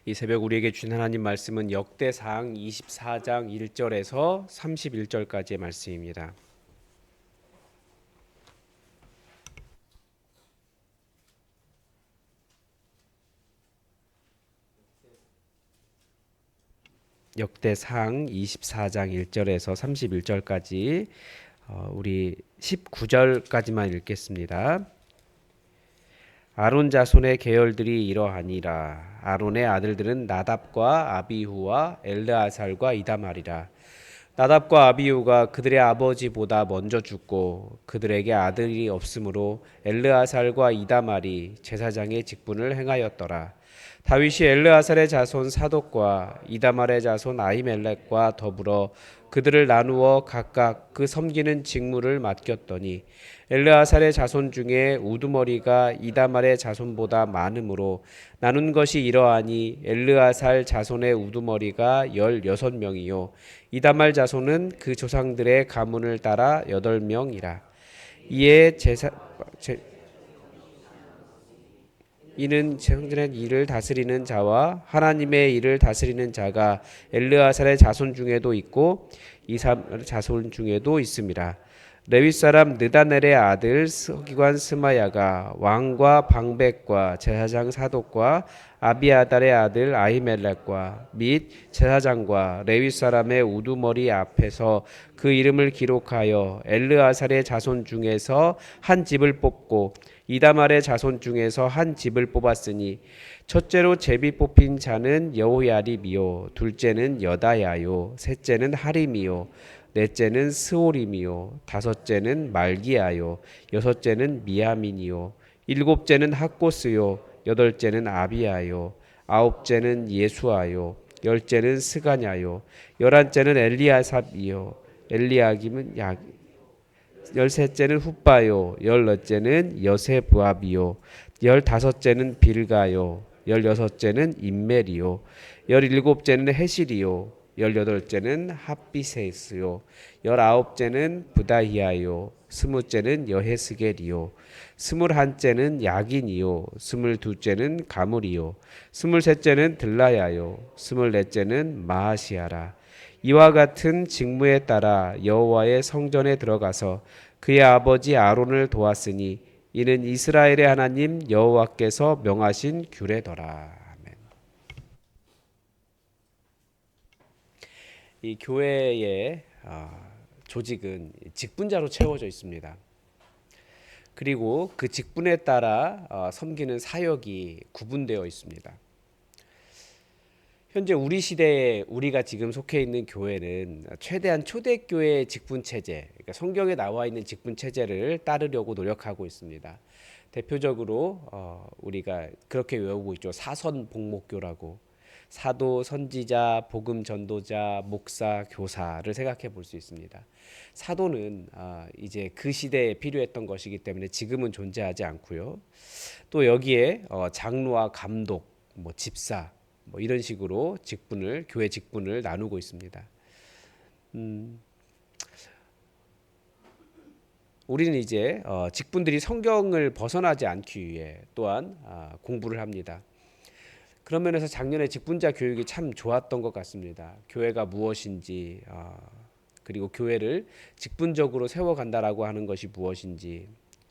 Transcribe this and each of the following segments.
이 새벽 우리에게 주신 하나님 말씀은 역대상 24장 1절에서 31절까지의 말씀입니다. 역대상 24장 1절에서 31절까지 우리 19절까지만 읽겠습니다. 아론 자손의 계열들이 이러하니라. 아론의 아들들은 나답과 아비후와 엘르아살과 이다말이라. 나답과 아비후가 그들의 아버지보다 먼저 죽고 그들에게 아들이 없으므로 엘르아살과 이다말이 제사장의 직분을 행하였더라. 다윗이 엘르아살의 자손 사독과 이다말의 자손 아히멜렉과 더불어 그들을 나누어 각각 그 섬기는 직무를 맡겼더니 엘르아살의 자손 중에 우두머리가 이다말의 자손보다 많으므로 나눈 것이 이러하니 엘르아살 자손의 우두머리가 16명이요 이다말 자손은 그 조상들의 가문을 따라 8명이라. 이에 이는 성전의 일을 다스리는 자와 하나님의 일을 다스리는 자가 엘르아살의 자손 중에도 있고 이삼 자손 중에도 있습니다. 레위 사람 느다넬의 아들 서기관 스마야가 왕과 방백과 제사장 사독과 아비아달의 아들 아히멜렉과 및 제사장과 레위 사람의 우두머리 앞에서 그 이름을 기록하여 엘르아살의 자손 중에서 한 집을 뽑고 이다말의 자손 중에서 한 집을 뽑았으니 첫째로 제비 뽑힌 자는 여호야립이요 둘째는 여다야요 셋째는 하림이요 넷째는 스오림이요 다섯째는 말기야요 여섯째는 미야민이요 일곱째는 학고스요 여덟째는 아비야요 아홉째는 예수아요 열째는 스가냐요 열한째는 엘리아삽이요 엘리야김은 열셋째는 훗바요 열넷째는 여세부압이요 열다섯째는 빌가요 열여섯째는 임멜이요 열일곱째는 헤실이요 열여덟째는 핫비세스요 열아홉째는 부다히아요 스무째는 여헤스겔이요 스물한째는 야긴이요 스물두째는 가물이요 스물셋째는 들라야요 스물넷째는 마하시아라. 이와 같은 직무에 따라 여호와의 성전에 들어가서 그의 아버지 아론을 도왔으니 이는 이스라엘의 하나님 여호와께서 명하신 규례더라. 아멘. 이 교회의 조직은 직분자로 채워져 있습니다. 그리고 그 직분에 따라 섬기는 사역이 구분되어 있습니다. 현재 우리 시대에 우리가 지금 속해 있는 교회는 최대한 초대교회 직분 체제, 그러니까 성경에 나와 있는 직분 체제를 따르려고 노력하고 있습니다. 대표적으로 우리가 그렇게 외우고 있죠. 사선 복목교라고. 사도, 선지자, 복음 전도자, 목사, 교사를 생각해 볼 수 있습니다. 사도는 이제 그 시대에 필요했던 것이기 때문에 지금은 존재하지 않고요. 또 여기에 장로와 감독, 뭐 집사, 뭐 이런 식으로 직분을 교회 직분을 나누고 있습니다. 우리는 이제 직분들이 성경을 벗어나지 않기 위해 또한 공부를 합니다. 그런 면에서 작년에 직분자 교육이 참 좋았던 것 같습니다. 교회가 무엇인지 그리고 교회를 직분적으로 세워간다라고 하는 것이 무엇인지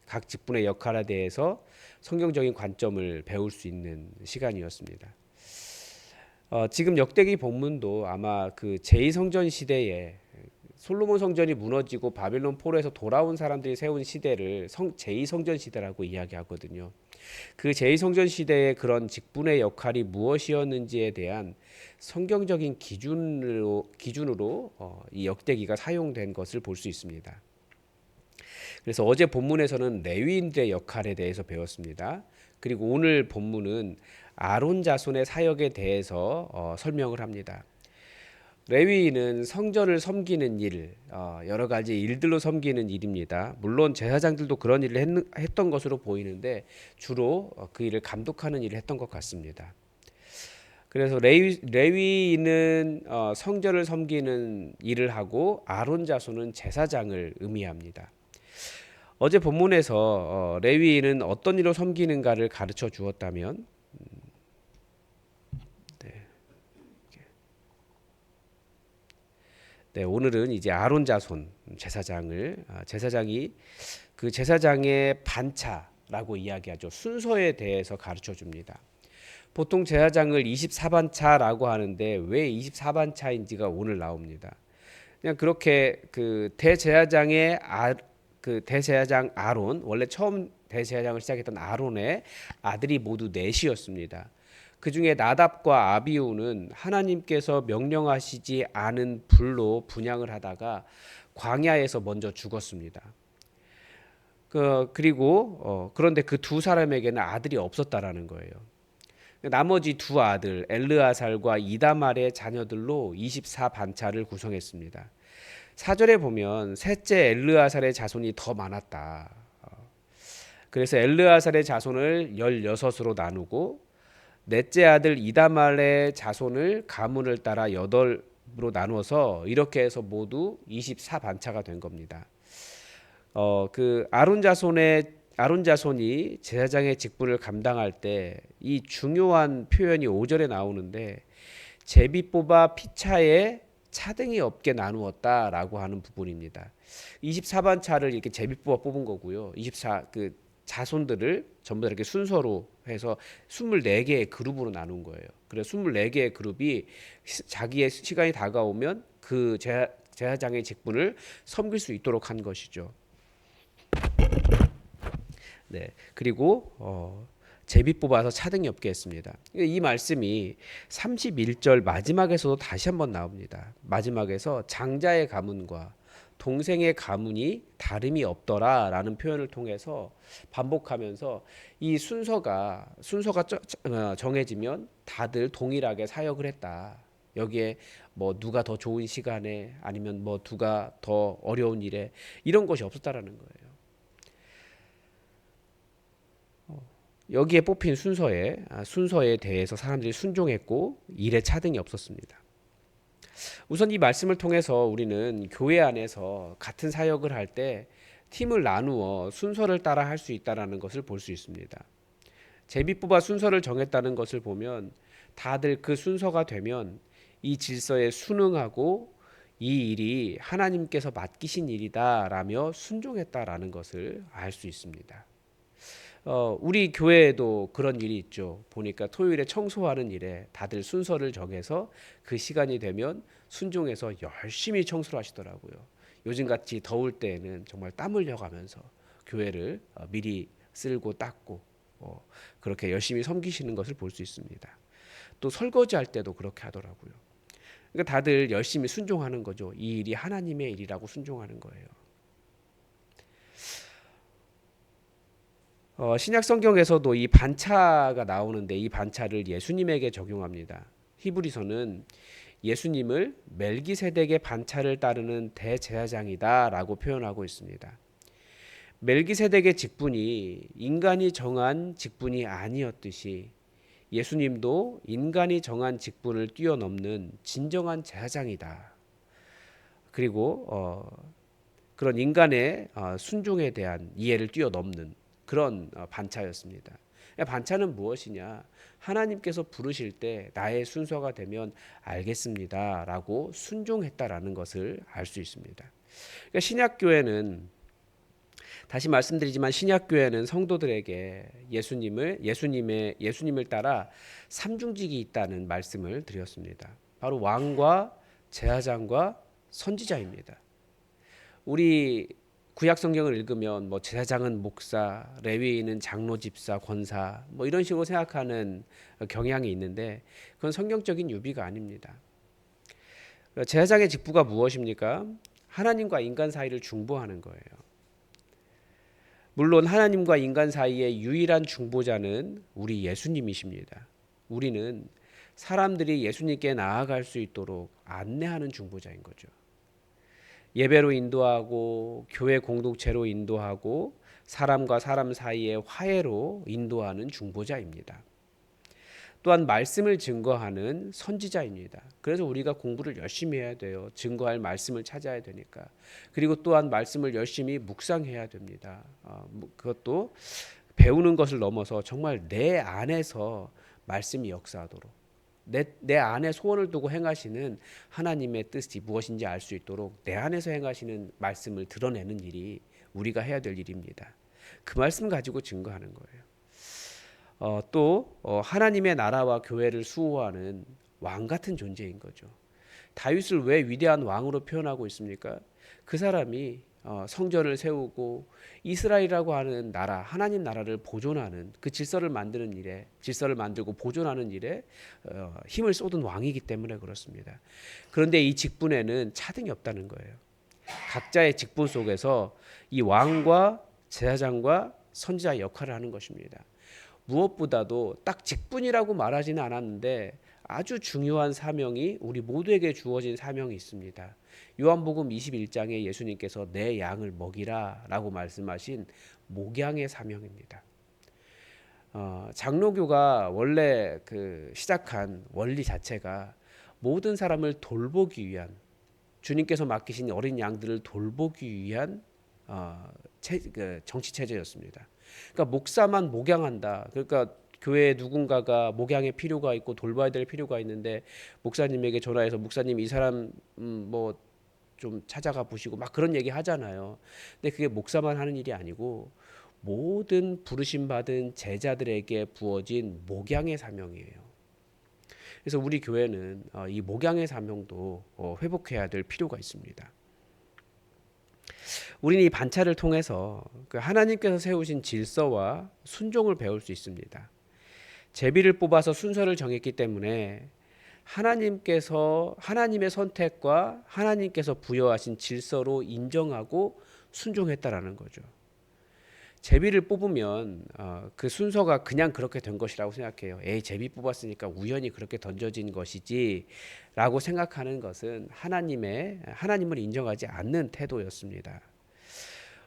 각 직분의 역할에 대해서 성경적인 관점을 배울 수 있는 시간이었습니다. 지금 역대기 본문도 아마 그 제2성전 시대에 솔로몬 성전이 무너지고 바빌론 포로에서 돌아온 사람들이 세운 시대를 제2성전 시대라고 이야기하거든요. 그 제2성전 시대의 그런 직분의 역할이 무엇이었는지에 대한 성경적인 기준으로 이 역대기가 사용된 것을 볼 수 있습니다. 그래서 어제 본문에서는 레위인들의 역할에 대해서 배웠습니다. 그리고 오늘 본문은 아론 자손의 사역에 대해서 설명을 합니다. 레위인은 성전을 섬기는 일, 여러 가지 일들로 섬기는 일입니다. 물론 제사장들도 그런 일을 했던 것으로 보이는데 주로 그 일을 감독하는 일을 했던 것 같습니다. 그래서 레위인은 성전을 섬기는 일을 하고 아론 자손은 제사장을 의미합니다. 어제 본문에서 레위인은 어떤 일로 섬기는가를 가르쳐 주었다면 네, 오늘은 이제 아론 자손 제사장이 그 제사장의 반차라고 이야기하죠. 순서에 대해서 가르쳐 줍니다. 보통 제사장을 24반차라고 하는데 왜 24반차인지가 오늘 나옵니다. 그냥 그렇게 그 대제사장 아론, 원래 처음 대제사장을 시작했던 아론의 아들이 모두 넷이었습니다. 그 중에 나답과 아비후는 하나님께서 명령하시지 않은 불로 분향을 하다가 광야에서 먼저 죽었습니다. 그런데 그 두 사람에게는 아들이 없었다라는 거예요. 나머지 두 아들 엘르아살과 이다말의 자녀들로 24반차를 구성했습니다. 사절에 보면 셋째 엘르아살의 자손이 더 많았다. 그래서 엘르아살의 자손을 16으로 나누고 넷째 아들 이다말의 자손을 가문을 따라 8으로 나누어서 이렇게 해서 모두 24반차가 된 겁니다. 그 아론 자손이 제사장의 직분을 감당할 때 이 중요한 표현이 5절에 나오는데 제비 뽑아 피차에 차등이 없게 나누었다라고 하는 부분입니다. 24반차를 이렇게 제비 뽑아 뽑은 거고요. 그 자손들을 전부 다 이렇게 순서로 해서 24개의 그룹으로 나눈 거예요. 그래서 24개의 그룹이 자기의 시간이 다가오면 그 제사장의 직분을 섬길 수 있도록 한 것이죠. 네. 그리고 제비 뽑아서 차등이 없게 했습니다. 이 말씀이 31절 마지막에서도 다시 한번 나옵니다. 마지막에서 장자의 가문과 동생의 가문이 다름이 없더라라는 표현을 통해서 반복하면서 이 순서가 정해지면 다들 동일하게 사역을 했다. 여기에 뭐 누가 더 좋은 시간에 아니면 뭐 누가 더 어려운 일에 이런 것이 없었다라는 거예요. 여기에 뽑힌 순서에 대해서 사람들이 순종했고 일에 차등이 없었습니다. 우선 이 말씀을 통해서 우리는 교회 안에서 같은 사역을 할 때 팀을 나누어 순서를 따라 할 수 있다는 것을 볼 수 있습니다. 제비 뽑아 순서를 정했다는 것을 보면 다들 그 순서가 되면 이 질서에 순응하고 이 일이 하나님께서 맡기신 일이다라며 순종했다라는 것을 알 수 있습니다. 우리 교회에도 그런 일이 있죠. 보니까 토요일에 청소하는 일에 다들 순서를 정해서 그 시간이 되면 순종해서 열심히 청소를 하시더라고요. 요즘같이 더울 때에는 정말 땀 흘려가면서 교회를 미리 쓸고 닦고 그렇게 열심히 섬기시는 것을 볼 수 있습니다. 또 설거지할 때도 그렇게 하더라고요. 그러니까 다들 열심히 순종하는 거죠. 이 일이 하나님의 일이라고 순종하는 거예요. 신약 성경에서도 이 반차가 나오는데 이 반차를 예수님에게 적용합니다. 히브리서는 예수님을 멜기세덱의 반차를 따르는 대제사장이다라고 표현하고 있습니다. 멜기세덱의 직분이 인간이 정한 직분이 아니었듯이 예수님도 인간이 정한 직분을 뛰어넘는 진정한 제사장이다. 그리고 그런 인간의 순종에 대한 이해를 뛰어넘는 그런 반차였습니다. 반차는 무엇이냐? 하나님께서 부르실 때 나의 순서가 되면 알겠습니다라고 순종했다라는 것을 알 수 있습니다. 그러니까 신약교회는 다시 말씀드리지만 신약교회는 성도들에게 예수님을 따라 삼중직이 있다는 말씀을 드렸습니다. 바로 왕과 제사장과 선지자입니다. 우리 구약 성경을 읽으면 뭐 제사장은 목사, 레위인은 장로, 집사, 권사 뭐 이런 식으로 생각하는 경향이 있는데 그건 성경적인 유비가 아닙니다. 제사장의 직분가 무엇입니까? 하나님과 인간 사이를 중보하는 거예요. 물론 하나님과 인간 사이의 유일한 중보자는 우리 예수님이십니다. 우리는 사람들이 예수님께 나아갈 수 있도록 안내하는 중보자인 거죠. 예배로 인도하고 교회 공동체로 인도하고 사람과 사람 사이의 화해로 인도하는 중보자입니다. 또한 말씀을 증거하는 선지자입니다. 그래서 우리가 공부를 열심히 해야 돼요. 증거할 말씀을 찾아야 되니까. 그리고 또한 말씀을 열심히 묵상해야 됩니다. 그것도 배우는 것을 넘어서 정말 내 안에서 말씀이 역사하도록 내 안에 소원을 두고 행하시는 하나님의 뜻이 무엇인지 알 수 있도록 내 안에서 행하시는 말씀을 드러내는 일이 우리가 해야 될 일입니다. 그 말씀 가지고 증거하는 거예요. 또 하나님의 나라와 교회를 수호하는 왕 같은 존재인 거죠. 다윗을 왜 위대한 왕으로 표현하고 있습니까? 그 사람이 성전을 세우고 이스라엘이라고 하는 나라, 하나님 나라를 보존하는 그 질서를 만드는 일에, 질서를 만들고 보존하는 일에 힘을 쏟은 왕이기 때문에 그렇습니다. 그런데 이 직분에는 차등이 없다는 거예요. 각자의 직분 속에서 이 왕과 제사장과 선지자의 역할을 하는 것입니다. 무엇보다도 딱 직분이라고 말하지는 않았는데 아주 중요한 사명이 우리 모두에게 주어진 사명이 있습니다. 요한복음 21장에 예수님께서 내 양을 먹이라 라고 말씀하신 목양의 사명입니다. 장로교가 원래 시작한 원리 자체가 모든 사람을 돌보기 위한, 주님께서 맡기신 어린 양들을 돌보기 위한 정치 체제였습니다. 그러니까 목사만 목양한다. 그러니까 교회에 누군가가 목양의 필요가 있고 돌봐야 될 필요가 있는데 목사님에게 전화해서 목사님 이 사람 뭐 좀 찾아가 보시고 막 그런 얘기 하잖아요. 근데 그게 목사만 하는 일이 아니고 모든 부르심 받은 제자들에게 부어진 목양의 사명이에요. 그래서 우리 교회는 이 목양의 사명도 회복해야 될 필요가 있습니다. 우리는 이 반차를 통해서 하나님께서 세우신 질서와 순종을 배울 수 있습니다. 제비를 뽑아서 순서를 정했기 때문에 하나님께서 하나님의 선택과 하나님께서 부여하신 질서로 인정하고 순종했다라는 거죠. 제비를 뽑으면 그 순서가 그냥 그렇게 된 것이라고 생각해요. 제비 뽑았으니까 우연히 그렇게 던져진 것이지 라고 생각하는 것은 하나님을 인정하지 않는 태도였습니다.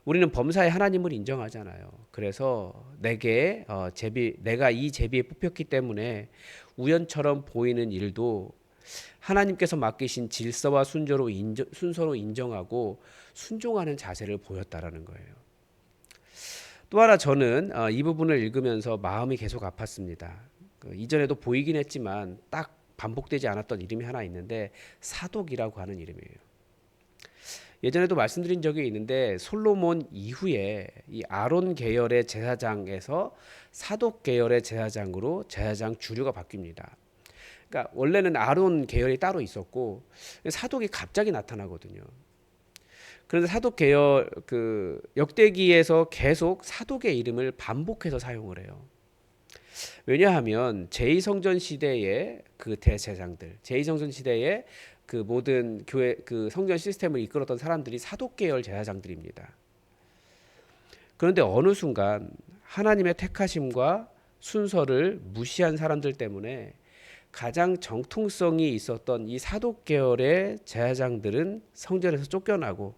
우리는 범사에 하나님을 인정하잖아요. 그래서 내가 이 제비에 뽑혔기 때문에 우연처럼 보이는 일도 하나님께서 맡기신 질서와 순서로 인정하고 순종하는 자세를 보였다라는 거예요. 또 하나 저는 이 부분을 읽으면서 마음이 계속 아팠습니다. 이전에도 보이긴 했지만 딱 반복되지 않았던 이름이 하나 있는데 사독이라고 하는 이름이에요. 예전에도 말씀드린 적이 있는데 솔로몬 이후에 이 아론 계열의 제사장에서 사독 계열의 제사장으로 제사장 주류가 바뀝니다. 그러니까 원래는 아론 계열이 따로 있었고 사독이 갑자기 나타나거든요. 그런데 사독 계열 역대기에서 계속 사독의 이름을 반복해서 사용을 해요. 왜냐하면 제2성전 시대의 대제사장들, 제2성전 시대의 모든 교회 성전 시스템을 이끌었던 사람들이 사독 계열 제사장들입니다. 그런데 어느 순간 하나님의 택하심과 순서를 무시한 사람들 때문에 가장 정통성이 있었던 이 사독 계열의 제사장들은 성전에서 쫓겨나고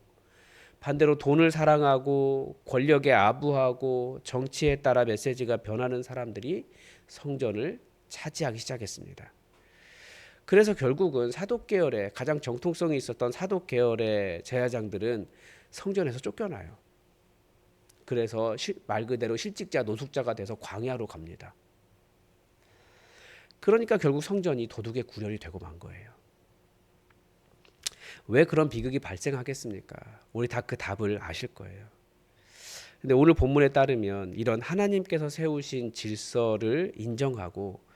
반대로 돈을 사랑하고 권력에 아부하고 정치에 따라 메시지가 변하는 사람들이 성전을 차지하기 시작했습니다. 그래서 결국은 사독 계열의 가장 정통성이 있었던 사독 계열의 제사장들은 성전에서 쫓겨나요. 그래서 말 그대로 실직자 노숙자가 돼서 광야로 갑니다. 그러니까 결국 성전이 도둑의 구렬이 되고 만 거예요. 왜 그런 비극이 발생하겠습니까? 우리 다 그 답을 아실 거예요. 근데 오늘 본문에 따르면 이런 하나님께서 세우신 질서를 인정하고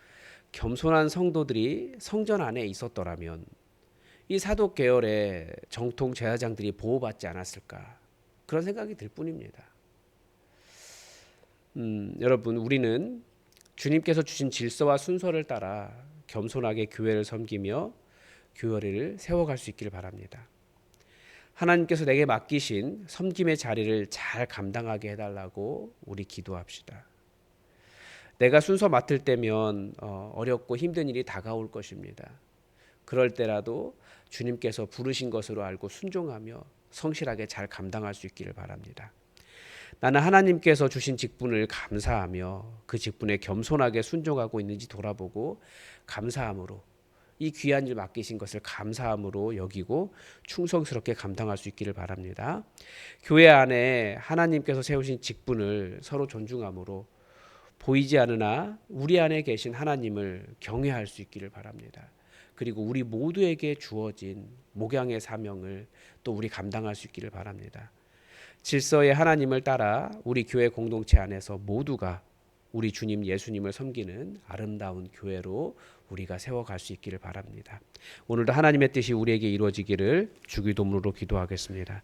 겸손한 성도들이 성전 안에 있었더라면 이 사독 계열의 정통 제사장들이 보호받지 않았을까 그런 생각이 들 뿐입니다. 여러분 우리는 주님께서 주신 질서와 순서를 따라 겸손하게 교회를 섬기며 교회를 세워갈 수 있기를 바랍니다. 하나님께서 내게 맡기신 섬김의 자리를 잘 감당하게 해달라고 우리 기도합시다. 내가 순서 맡을 때면 어렵고 힘든 일이 다가올 것입니다. 그럴 때라도 주님께서 부르신 것으로 알고 순종하며 성실하게 잘 감당할 수 있기를 바랍니다. 나는 하나님께서 주신 직분을 감사하며 그 직분에 겸손하게 순종하고 있는지 돌아보고 감사함으로 이 귀한 일 맡기신 것을 감사함으로 여기고 충성스럽게 감당할 수 있기를 바랍니다. 교회 안에 하나님께서 세우신 직분을 서로 존중함으로 보이지 않으나 우리 안에 계신 하나님을 경외할 수 있기를 바랍니다. 그리고 우리 모두에게 주어진 목양의 사명을 또 우리 감당할 수 있기를 바랍니다. 질서의 하나님을 따라 우리 교회 공동체 안에서 모두가 우리 주님 예수님을 섬기는 아름다운 교회로 우리가 세워갈 수 있기를 바랍니다. 오늘도 하나님의 뜻이 우리에게 이루어지기를 주기도문으로 기도하겠습니다.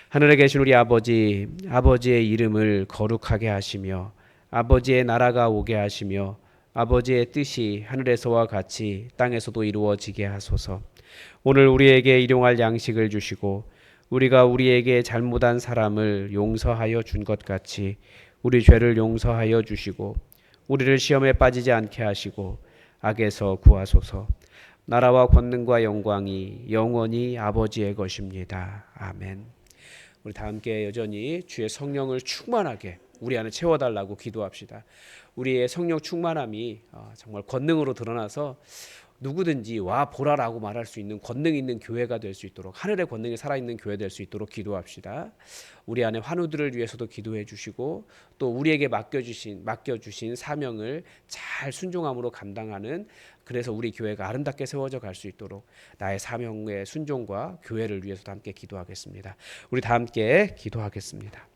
하늘에 계신 우리 아버지, 아버지의 이름을 거룩하게 하시며 아버지의 나라가 오게 하시며 아버지의 뜻이 하늘에서와 같이 땅에서도 이루어지게 하소서. 오늘 우리에게 일용할 양식을 주시고 우리가 우리에게 잘못한 사람을 용서하여 준 것 같이 우리 죄를 용서하여 주시고 우리를 시험에 빠지지 않게 하시고 악에서 구하소서. 나라와 권능과 영광이 영원히 아버지의 것입니다. 아멘. 우리 다 함께 여전히 주의 성령을 충만하게 우리 안에 채워달라고 기도합시다. 우리의 성령 충만함이 정말 권능으로 드러나서 누구든지 와 보라라고 말할 수 있는 권능 있는 교회가 될 수 있도록, 하늘의 권능이 살아있는 교회 될 수 있도록 기도합시다. 우리 안에 환우들을 위해서도 기도해 주시고 또 우리에게 맡겨주신 사명을 잘 순종함으로 감당하는, 그래서 우리 교회가 아름답게 세워져 갈 수 있도록 나의 사명의 순종과 교회를 위해서도 함께 기도하겠습니다. 우리 다 함께 기도하겠습니다.